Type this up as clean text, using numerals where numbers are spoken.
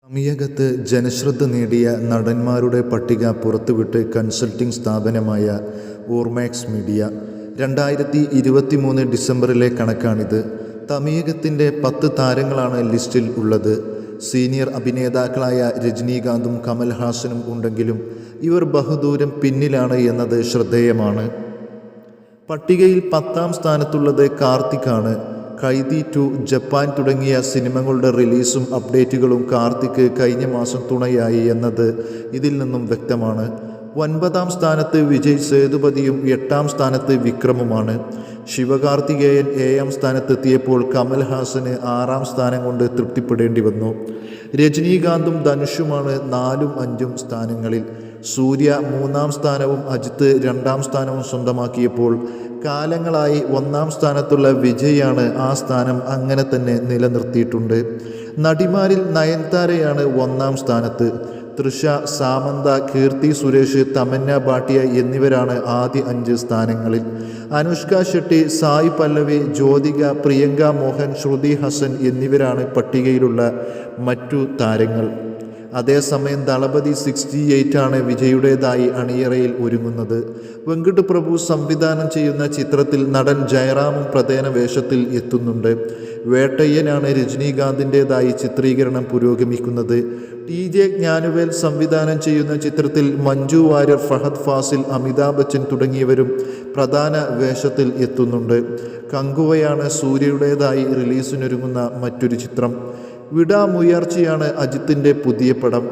തമിഴകത്ത് ജനശ്രദ്ധ നേടിയ നടന്മാരുടെ പട്ടിക പുറത്തുവിട്ട് കൺസൾട്ടിംഗ് സ്ഥാപനമായ ഓർമാക്സ് മീഡിയ. 2023 ഡിസംബറിലെ കണക്കാണിത്. തമിഴകത്തിൻ്റെ 10 താരങ്ങളാണ് ലിസ്റ്റിൽ ഉള്ളത്. സീനിയർ അഭിനേതാക്കളായ രജനീകാന്തും കമൽഹാസനും ഉണ്ടെങ്കിലും ഇവർ ബഹുദൂരം പിന്നിലാണ് എന്നത് ശ്രദ്ധേയമാണ്. പട്ടികയിൽ 10ാം സ്ഥാനത്തുള്ളത് കാർത്തിക്കാണ്. ഖൈദി 2, ജപ്പാൻ തുടങ്ങിയ സിനിമകളുടെ റിലീസും അപ്ഡേറ്റുകളും കാർത്തിക് കഴിഞ്ഞ മാസം തുണയായി എന്നത് ഇതിൽ നിന്നും വ്യക്തമാണ്. 9ാം സ്ഥാനത്ത് വിജയ് സേതുപതിയും 8ാം സ്ഥാനത്ത് വിക്രമുമാണ്. ശിവകാർത്തികേയൻ 7ാം സ്ഥാനത്തെത്തിയപ്പോൾ കമൽഹാസന് 6ാം സ്ഥാനം കൊണ്ട് തൃപ്തിപ്പെടേണ്ടി വന്നു. രജനീകാന്തും ധനുഷുമാണ് 4ഉം 5ഉം സ്ഥാനങ്ങളിൽ. സൂര്യ 3ാം സ്ഥാനവും അജിത്ത് 2ാം സ്ഥാനവും സ്വന്തമാക്കിയപ്പോൾ കാലങ്ങളായി 1ാം സ്ഥാനത്തുള്ള വിജയാണ് ആ സ്ഥാനം അങ്ങനെ തന്നെ നിലനിർത്തിയിട്ടുണ്ട്. നടിമാരിൽ നയൻതാരയാണ് 1ാം സ്ഥാനത്ത്. തൃഷ, സാമന്ത, കീർത്തി സുരേഷ്, തമന്ന ഭാട്ടിയ എന്നിവരാണ് ആദ്യ 5 സ്ഥാനങ്ങളിൽ. അനുഷ്ക ഷെട്ടി, സായ് പല്ലവി, ജ്യോതിക, പ്രിയങ്ക മോഹൻ, ശ്രുതി ഹസൻ എന്നിവരാണ് പട്ടികയിലുള്ള മറ്റു താരങ്ങൾ. അതേസമയം ദളപതി 68 ആണ് വിജയുടേതായി അണിയറയിൽ ഒരുങ്ങുന്നത്. വെങ്കട് പ്രഭു സംവിധാനം ചെയ്യുന്ന ചിത്രത്തിൽ നടൻ ജയറാമും പ്രധാന വേഷത്തിൽ എത്തുന്നുണ്ട്. വേട്ടയ്യനാണ് രജനീകാന്തിൻ്റെതായി ചിത്രീകരണം പുരോഗമിക്കുന്നത്. TJ ജ്ഞാനുവേൽ സംവിധാനം ചെയ്യുന്ന ചിത്രത്തിൽ മഞ്ജു വാര്യർ, ഫഹദ് ഫാസിൽ, അമിതാഭ് ബച്ചൻ തുടങ്ങിയവരും പ്രധാന വേഷത്തിൽ എത്തുന്നുണ്ട്. കങ്കുവയാണ് സൂര്യയുടേതായി റിലീസിനൊരുങ്ങുന്ന മറ്റൊരു ചിത്രം. വിടാമുയർച്ചയാണ് അജിത്തിൻ്റെ പുതിയ പടം.